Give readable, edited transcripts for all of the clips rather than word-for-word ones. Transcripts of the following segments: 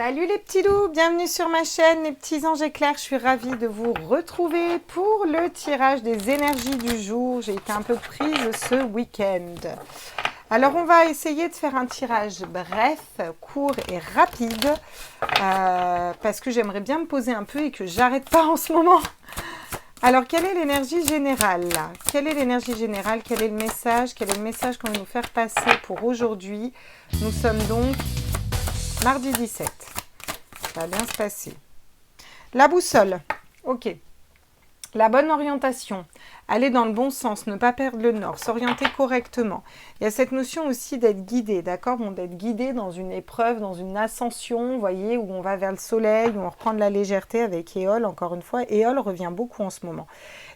Salut les petits loups, bienvenue sur ma chaîne les petits anges éclairs. Je suis ravie de vous retrouver pour le tirage des énergies du jour. J'ai été un peu prise ce week-end. Alors on va essayer de faire un tirage bref, court et rapide parce que j'aimerais bien me poser un peu et que j'arrête pas en ce moment. Alors quelle est l'énergie générale là? Quelle est l'énergie générale? Quel est le message? Quel est le message qu'on va nous faire passer pour aujourd'hui? Nous sommes donc mardi 17. Ça va bien se passer. La boussole. Ok. La bonne orientation. Aller dans le bon sens. Ne pas perdre le nord. S'orienter correctement. Il y a cette notion aussi d'être guidé. D'accord? Bon, d'être guidé dans une épreuve, dans une ascension. Vous voyez, où on va vers le soleil, où on reprend de la légèreté avec Éole. Encore une fois, Éole revient beaucoup en ce moment.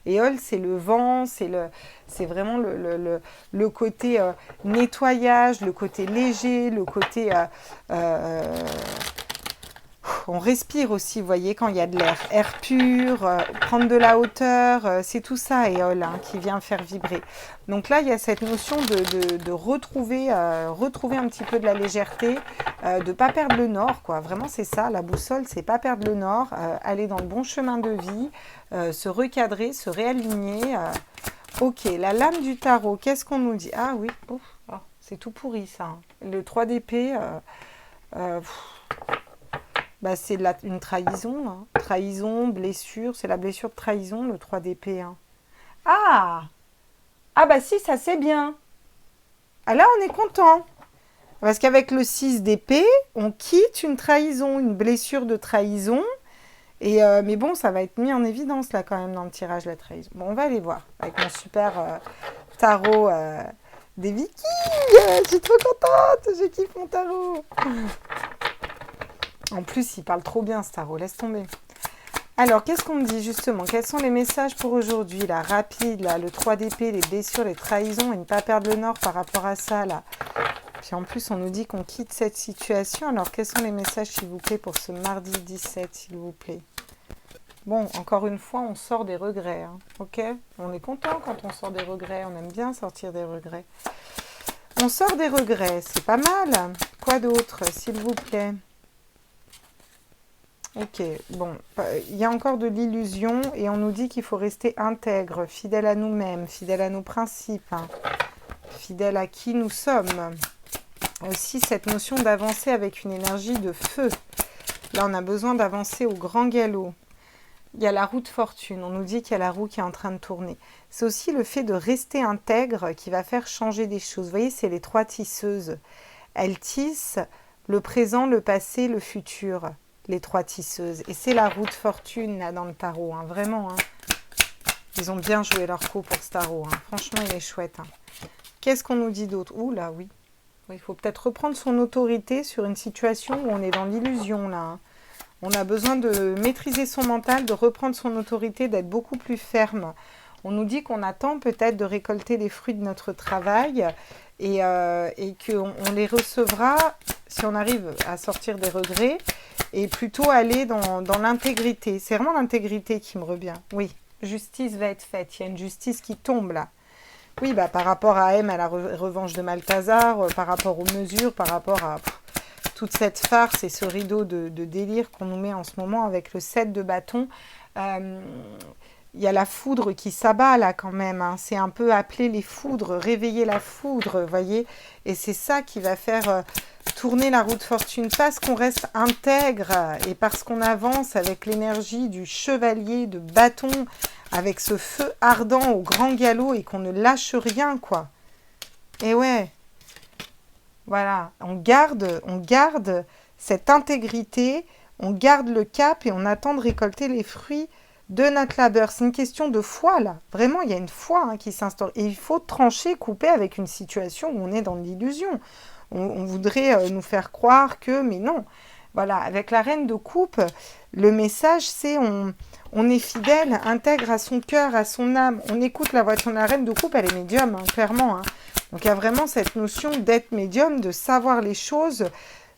Éole, c'est le vent, c'est vraiment le côté nettoyage, le côté léger, le côté... on respire aussi, vous voyez, quand il y a de l'air. Air pur, prendre de la hauteur, c'est tout ça, Éole, hein, qui vient faire vibrer. Donc là, il y a cette notion de retrouver un petit peu de la légèreté, de ne pas perdre le nord, quoi. Vraiment, c'est ça, la boussole, c'est pas perdre le nord, aller dans le bon chemin de vie, se recadrer, se réaligner. Ok, la lame du tarot, qu'est-ce qu'on nous dit? Ah oui, c'est tout pourri, ça. Hein. Le 3 d'épée... bah, c'est une trahison, hein. Trahison, blessure, c'est la blessure de trahison, le 3 d'épée. Hein. Ah bah si, ça c'est bien. Ah là, on est content. Parce qu'avec le 6 d'épée, on quitte une trahison, une blessure de trahison. Et mais bon, ça va être mis en évidence là quand même dans le tirage, la trahison. Bon, on va aller voir avec mon super tarot des Vikings. Je suis trop contente, je kiffe mon tarot. En plus, il parle trop bien, ce tarot. Laisse tomber. Alors, qu'est-ce qu'on me dit, justement? Quels sont les messages pour aujourd'hui, là? Rapide, là, le 3 d'épée, les blessures, les trahisons, et ne pas perdre le nord par rapport à ça, là. Puis en plus, on nous dit qu'on quitte cette situation. Alors, quels sont les messages, s'il vous plaît, pour ce mardi 17, s'il vous plaît? Bon, encore une fois, on sort des regrets, hein, ok? On est content quand on sort des regrets. On aime bien sortir des regrets. On sort des regrets, c'est pas mal. Quoi d'autre, s'il vous plaît? Ok, bon, il y a encore de l'illusion et on nous dit qu'il faut rester intègre, fidèle à nous-mêmes, fidèle à nos principes, hein, fidèle à qui nous sommes. Aussi cette notion d'avancer avec une énergie de feu. Là, on a besoin d'avancer au grand galop. Il y a la roue de fortune, on nous dit qu'il y a la roue qui est en train de tourner. C'est aussi le fait de rester intègre qui va faire changer des choses. Vous voyez, c'est les 3 tisseuses. Elles tissent le présent, le passé, le futur. Les 3 tisseuses. Et c'est la roue de fortune, là, dans le tarot. Hein, vraiment. Hein. Ils ont bien joué leur coup pour ce tarot. Hein. Franchement, il est chouette. Hein. Qu'est-ce qu'on nous dit d'autre? Ouh là, oui. Il faut peut-être reprendre son autorité sur une situation où on est dans l'illusion, là. Hein. On a besoin de maîtriser son mental, de reprendre son autorité, d'être beaucoup plus ferme. On nous dit qu'on attend peut-être de récolter les fruits de notre travail et qu'on les recevra si on arrive à sortir des regrets et plutôt aller dans l'intégrité. C'est vraiment l'intégrité qui me revient. Oui, justice va être faite. Il y a une justice qui tombe là. Oui, bah, par rapport à la revanche de Malthazar, par rapport aux mesures, par rapport à toute cette farce et ce rideau de délire qu'on nous met en ce moment avec le 7 de bâton. Il y a la foudre qui s'abat là quand même, hein. C'est un peu appeler les foudres, réveiller la foudre, vous voyez. Et c'est ça qui va faire tourner la roue de fortune, parce qu'on reste intègre et parce qu'on avance avec l'énergie du chevalier de bâton, avec ce feu ardent au grand galop et qu'on ne lâche rien, quoi. Et ouais, voilà, on garde cette intégrité, on garde le cap et on attend de récolter les fruits de notre labeur. C'est une question de foi, là. Vraiment, il y a une foi hein, qui s'instaure. Et il faut trancher, couper avec une situation où on est dans l'illusion. On voudrait nous faire croire que... Mais non. Voilà, avec la reine de coupe, le message, c'est on est fidèle, intègre à son cœur, à son âme. On écoute la voix de la reine de coupe, elle est médium, hein, clairement. Hein. Donc, il y a vraiment cette notion d'être médium, de savoir les choses.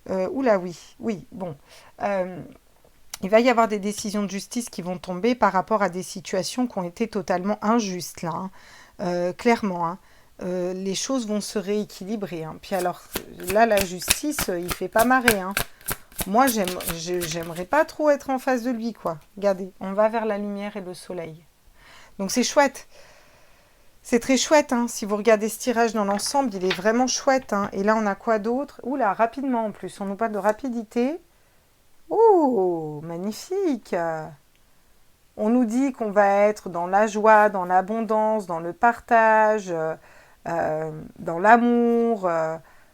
Oula, oui, bon... il va y avoir des décisions de justice qui vont tomber par rapport à des situations qui ont été totalement injustes, là, hein. Clairement. Hein. Les choses vont se rééquilibrer. Hein. Puis alors, là, la justice, il fait pas marrer. Hein. Moi, j'aimerais pas trop être en face de lui, quoi. Regardez, on va vers la lumière et le soleil. Donc c'est chouette. C'est très chouette, hein. Si vous regardez ce tirage dans l'ensemble, il est vraiment chouette, hein. Et là, on a quoi d'autre? Oula, rapidement en plus. On nous parle de rapidité. Oh, magnifique. On nous dit qu'on va être dans la joie, dans l'abondance, dans le partage, dans l'amour,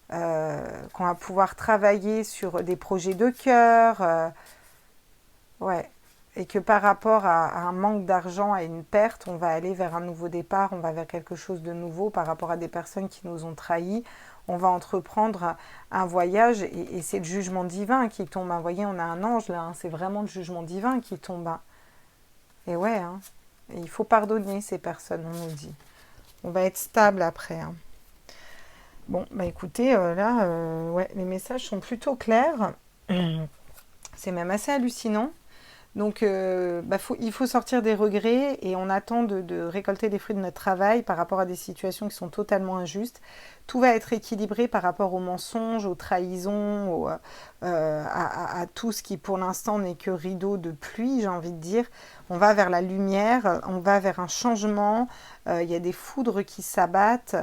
qu'on va pouvoir travailler sur des projets de cœur. Ouais. Et que par rapport à un manque d'argent, à une perte, on va aller vers un nouveau départ, on va vers quelque chose de nouveau par rapport à des personnes qui nous ont trahis. On va entreprendre un voyage et c'est le jugement divin qui tombe. Vous voyez, on a un ange là, hein, c'est vraiment le jugement divin qui tombe. Hein. Et ouais, hein, et il faut pardonner ces personnes, on nous dit. On va être stable après. Hein. Bon, bah écoutez, là, ouais, les messages sont plutôt clairs. C'est même assez hallucinant. Donc, il faut sortir des regrets et on attend de récolter les fruits de notre travail par rapport à des situations qui sont totalement injustes. Tout va être équilibré par rapport aux mensonges, aux trahisons, à tout ce qui pour l'instant n'est que rideau de pluie, j'ai envie de dire. On va vers la lumière, on va vers un changement, il y a des foudres qui s'abattent.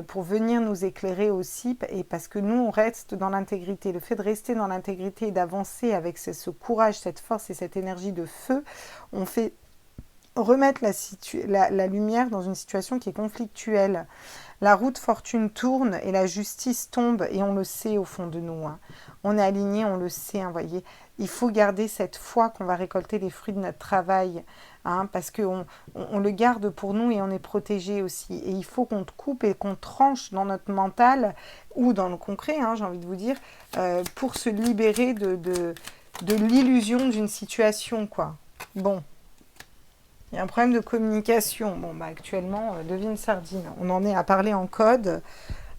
Pour venir nous éclairer aussi, et parce que nous, on reste dans l'intégrité. Le fait de rester dans l'intégrité et d'avancer avec ce courage, cette force et cette énergie de feu, on fait remettre la lumière dans une situation qui est conflictuelle. La roue de fortune tourne et la justice tombe, et on le sait au fond de nous. Hein. On est aligné, on le sait, hein, voyez. Il faut garder cette foi qu'on va récolter les fruits de notre travail, hein, parce qu'on le garde pour nous et on est protégé aussi. Et il faut qu'on coupe et qu'on tranche dans notre mental, ou dans le concret, hein, j'ai envie de vous dire, pour se libérer de l'illusion d'une situation, quoi. Bon. Il y a un problème de communication. Bon, bah actuellement, devine sardine. On en est à parler en code.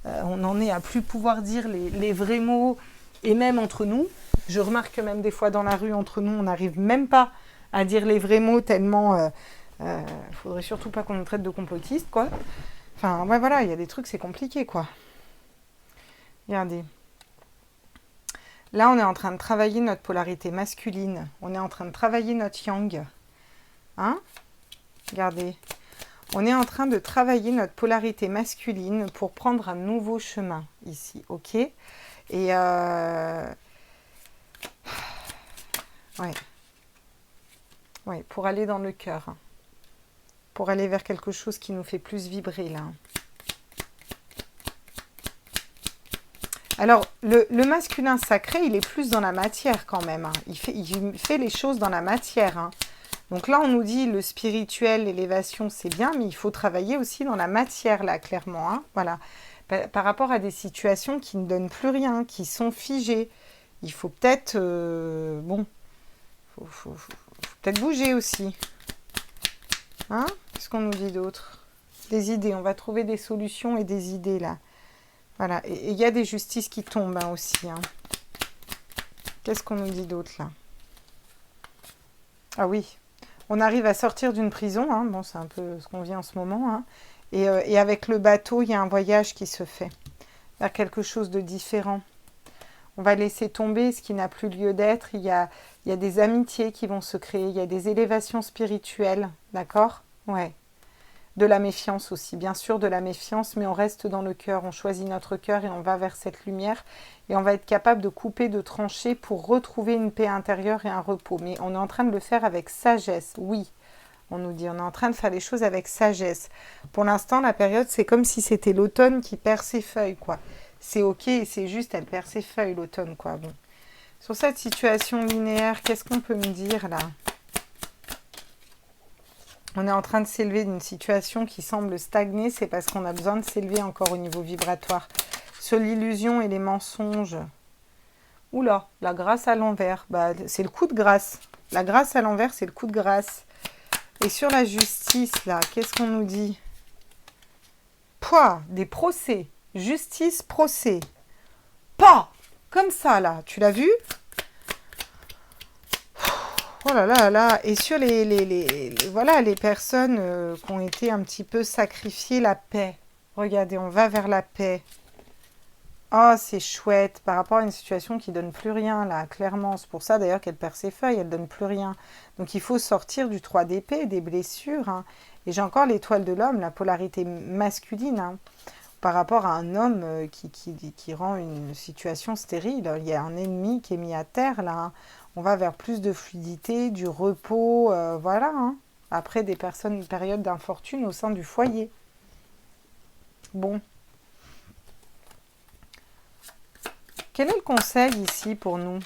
On en est à plus pouvoir dire les vrais mots. Et même entre nous. Je remarque que même des fois dans la rue, entre nous, on n'arrive même pas à dire les vrais mots tellement... faudrait surtout pas qu'on nous traite de complotistes, quoi. Enfin, ouais, voilà, il y a des trucs, c'est compliqué, quoi. Regardez. Là, on est en train de travailler notre polarité masculine. On est en train de travailler notre yang. Hein? Regardez, on est en train de travailler notre polarité masculine pour prendre un nouveau chemin ici, ok? Et ouais, pour aller dans le cœur, hein. Pour aller vers quelque chose qui nous fait plus vibrer là. Alors, le masculin sacré, il est plus dans la matière quand même. Hein. Il fait les choses dans la matière, hein. Donc là, on nous dit le spirituel, l'élévation, c'est bien, mais il faut travailler aussi dans la matière, là, clairement. Hein, voilà. Par rapport à des situations qui ne donnent plus rien, qui sont figées. Il faut peut-être... faut peut-être bouger aussi. Hein? Qu'est-ce qu'on nous dit d'autre? Des idées, on va trouver des solutions et des idées, là. Voilà, et il y a des justices qui tombent hein, aussi. Hein. Qu'est-ce qu'on nous dit d'autre, là? Ah oui. On arrive à sortir d'une prison, hein. Bon, c'est un peu ce qu'on vit en ce moment. Hein. Et avec le bateau, il y a un voyage qui se fait vers quelque chose de différent. On va laisser tomber ce qui n'a plus lieu d'être. Il y a des amitiés qui vont se créer, il y a des élévations spirituelles, d'accord? Ouais. De la méfiance aussi, bien sûr de la méfiance, mais on reste dans le cœur, on choisit notre cœur et on va vers cette lumière et on va être capable de couper, de trancher pour retrouver une paix intérieure et un repos. Mais on est en train de le faire avec sagesse, oui, on nous dit, on est en train de faire les choses avec sagesse. Pour l'instant, la période, c'est comme si c'était l'automne qui perd ses feuilles, quoi. C'est ok, c'est juste, elle perd ses feuilles, l'automne, quoi. Bon. Sur cette situation linéaire, qu'est-ce qu'on peut me dire, là ? On est en train de s'élever d'une situation qui semble stagner, c'est parce qu'on a besoin de s'élever encore au niveau vibratoire. Sur l'illusion et les mensonges. Oula, la grâce à l'envers. Bah, c'est le coup de grâce. La grâce à l'envers, c'est le coup de grâce. Et sur la justice, là, qu'est-ce qu'on nous dit? Pouah, des procès. Justice, procès. Pas comme ça, là. Tu l'as vu? Oh là là là, et sur voilà, les personnes qui ont été un petit peu sacrifiées, la paix. Regardez, on va vers la paix. Oh, c'est chouette, par rapport à une situation qui donne plus rien, là, clairement. C'est pour ça, d'ailleurs, qu'elle perd ses feuilles, elle donne plus rien. Donc, il faut sortir du 3 d'épée, des blessures, hein. Et j'ai encore l'étoile de l'homme, la polarité masculine, hein, par rapport à un homme qui rend une situation stérile. Il y a un ennemi qui est mis à terre, là, hein. On va vers plus de fluidité, du repos, voilà, hein. Après des personnes, une période d'infortune au sein du foyer. Bon, quel est le conseil ici pour nous?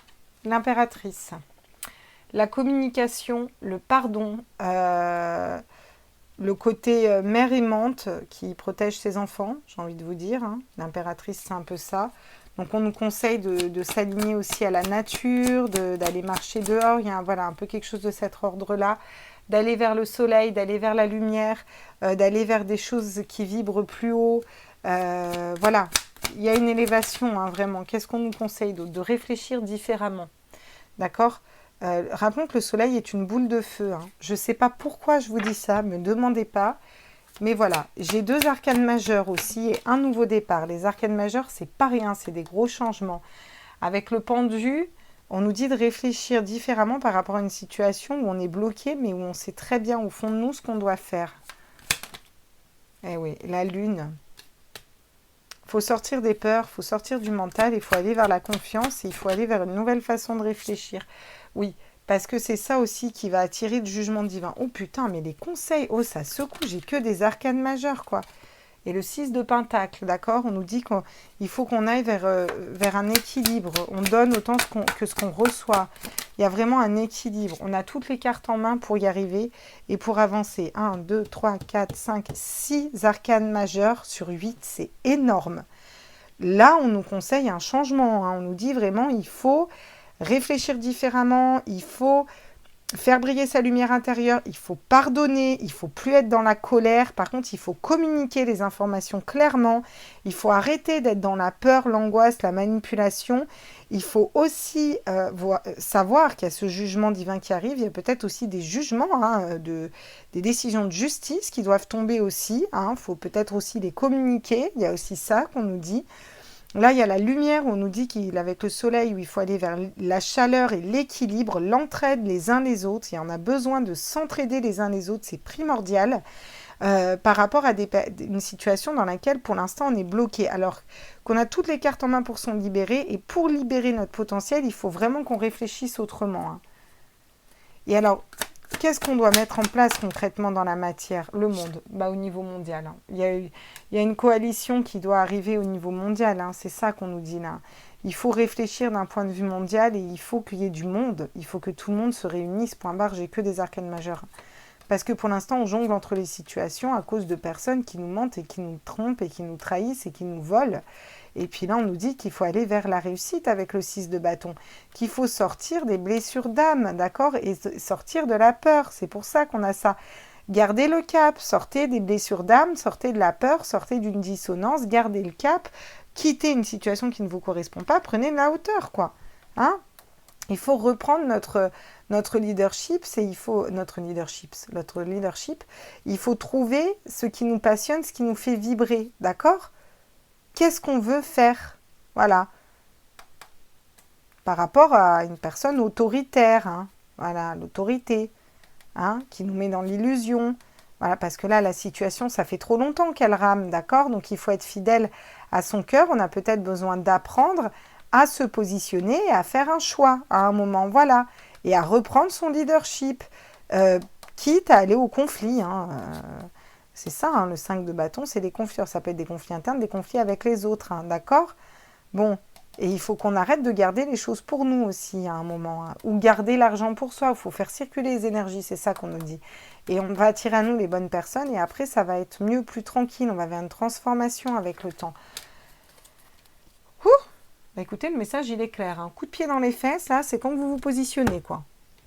L'impératrice. La communication, le pardon, le côté mère aimante qui protège ses enfants, j'ai envie de vous dire, hein. L'impératrice, c'est un peu ça. Donc on nous conseille de s'aligner aussi à la nature, d'aller marcher dehors. Il y a voilà, un peu quelque chose de cet ordre-là. D'aller vers le soleil, d'aller vers la lumière, d'aller vers des choses qui vibrent plus haut. Voilà, il y a une élévation, hein, vraiment. Qu'est-ce qu'on nous conseille d'autre? De réfléchir différemment. D'accord. Rappelons que le soleil est une boule de feu, hein. Je ne sais pas pourquoi je vous dis ça, ne me demandez pas. Mais voilà, j'ai 2 arcanes majeures aussi et un nouveau départ. Les arcanes majeures, c'est pas rien, c'est des gros changements. Avec le pendu, on nous dit de réfléchir différemment par rapport à une situation où on est bloqué, mais où on sait très bien au fond de nous ce qu'on doit faire. Eh oui, la lune. Il faut sortir des peurs, il faut sortir du mental, il faut aller vers la confiance, et il faut aller vers une nouvelle façon de réfléchir. Oui, parce que c'est ça aussi qui va attirer le jugement divin. Oh putain, mais les conseils, oh ça secoue, j'ai que des arcanes majeures, quoi. Et le 6 de Pentacle, d'accord? On nous dit qu'il faut qu'on aille vers un équilibre. On donne autant que ce qu'on reçoit. Il y a vraiment un équilibre. On a toutes les cartes en main pour y arriver et pour avancer. 1, 2, 3, 4, 5, 6 arcanes majeures sur 8, c'est énorme. Là, on nous conseille un changement, hein. On nous dit vraiment, il faut réfléchir différemment, il faut faire briller sa lumière intérieure, il faut pardonner, il faut plus être dans la colère. Par contre, il faut communiquer les informations clairement. Il faut arrêter d'être dans la peur, l'angoisse, la manipulation. Il faut aussi savoir qu'il y a ce jugement divin qui arrive. Il y a peut-être aussi des jugements, hein, des décisions de justice qui doivent tomber aussi, hein. Il faut peut-être aussi les communiquer. Il y a aussi ça qu'on nous dit. Là, il y a la lumière, on nous dit qu'avec le soleil, où il faut aller vers la chaleur et l'équilibre, l'entraide les uns les autres. Il y en a besoin de s'entraider les uns les autres, c'est primordial par rapport à une situation dans laquelle, pour l'instant, on est bloqué. Alors qu'on a toutes les cartes en main pour s'en libérer, et pour libérer notre potentiel, il faut vraiment qu'on réfléchisse autrement, hein. Et alors, qu'est-ce qu'on doit mettre en place concrètement dans la matière? Le monde, au niveau mondial, hein. Il y a une coalition qui doit arriver au niveau mondial, hein. C'est ça qu'on nous dit là. Il faut réfléchir d'un point de vue mondial et il faut qu'il y ait du monde. Il faut que tout le monde se réunisse, point barre, j'ai que des arcanes majeures. Parce que pour l'instant, on jongle entre les situations à cause de personnes qui nous mentent et qui nous trompent et qui nous trahissent et qui nous volent. Et puis là, on nous dit qu'il faut aller vers la réussite avec le 6 de bâton, qu'il faut sortir des blessures d'âme, d'accord, et sortir de la peur. C'est pour ça qu'on a ça. Gardez le cap, sortez des blessures d'âme, sortez de la peur, sortez d'une dissonance, gardez le cap, quittez une situation qui ne vous correspond pas, prenez de la hauteur, quoi. Hein? Il faut reprendre notre leadership, notre leadership, il faut trouver ce qui nous passionne, ce qui nous fait vibrer, d'accord? Qu'est-ce qu'on veut faire? Voilà. Par rapport à une personne autoritaire, hein. Voilà, l'autorité, hein, qui nous met dans l'illusion. Voilà, parce que là, la situation, ça fait trop longtemps qu'elle rame, d'accord? Donc, il faut être fidèle à son cœur. On a peut-être besoin d'apprendre à se positionner et à faire un choix à un moment, voilà. Et à reprendre son leadership, quitte à aller au conflit, hein. C'est ça, hein, le 5 de bâton, c'est des conflits. Ça peut être des conflits internes, des conflits avec les autres, hein, d'accord? Bon, et il faut qu'on arrête de garder les choses pour nous aussi à un moment, hein, ou garder l'argent pour soi. Il faut faire circuler les énergies, c'est ça qu'on nous dit. Et on va attirer à nous les bonnes personnes et après, ça va être mieux, plus tranquille. On va vers une transformation avec le temps. Ouh, écoutez, le message, il est clair, hein. Coup de pied dans les fesses, là, c'est quand vous vous positionnez, quoi.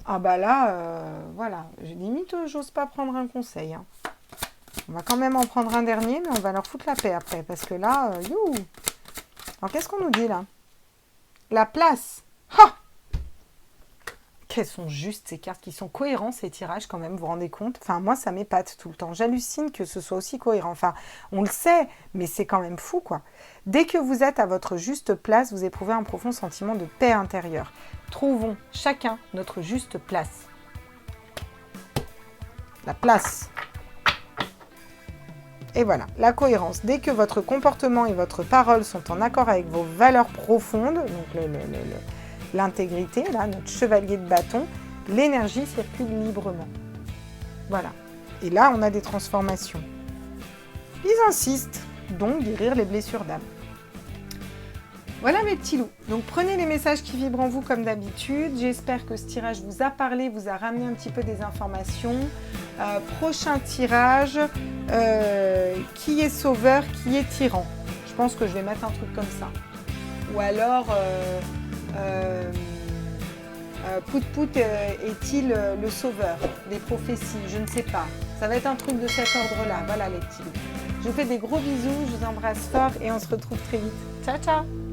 Ah bah là, voilà, limite, j'ose pas prendre un conseil, hein. On va quand même en prendre un dernier, mais on va leur foutre la paix après. Parce que là, you. Alors, qu'est-ce qu'on nous dit là? La place. Ha! qu'elles sont justes, ces cartes, qui sont cohérents, ces tirages quand même, vous vous rendez compte? Enfin, moi, ça m'épate tout le temps. J'hallucine que ce soit aussi cohérent. Enfin, on le sait, mais c'est quand même fou, quoi. Dès que vous êtes à votre juste place, vous éprouvez un profond sentiment de paix intérieure. Trouvons chacun notre juste place. La place. Et voilà, la cohérence. Dès que votre comportement et votre parole sont en accord avec vos valeurs profondes, donc l'intégrité, là, notre chevalier de bâton, l'énergie circule librement. Voilà. Et là, on a des transformations. Ils insistent, donc guérir les blessures d'âme. Voilà mes petits loups. Donc prenez les messages qui vibrent en vous comme d'habitude. J'espère que ce tirage vous a parlé, vous a ramené un petit peu des informations. Prochain tirage, qui est sauveur, qui est tyran? Je pense que je vais mettre un truc comme ça. Ou alors, Pout-Pout est-il le sauveur des prophéties? Je ne sais pas. Ça va être un truc de cet ordre-là. Voilà les petits loups. Je vous fais des gros bisous, je vous embrasse fort et on se retrouve très vite. Ciao, ciao!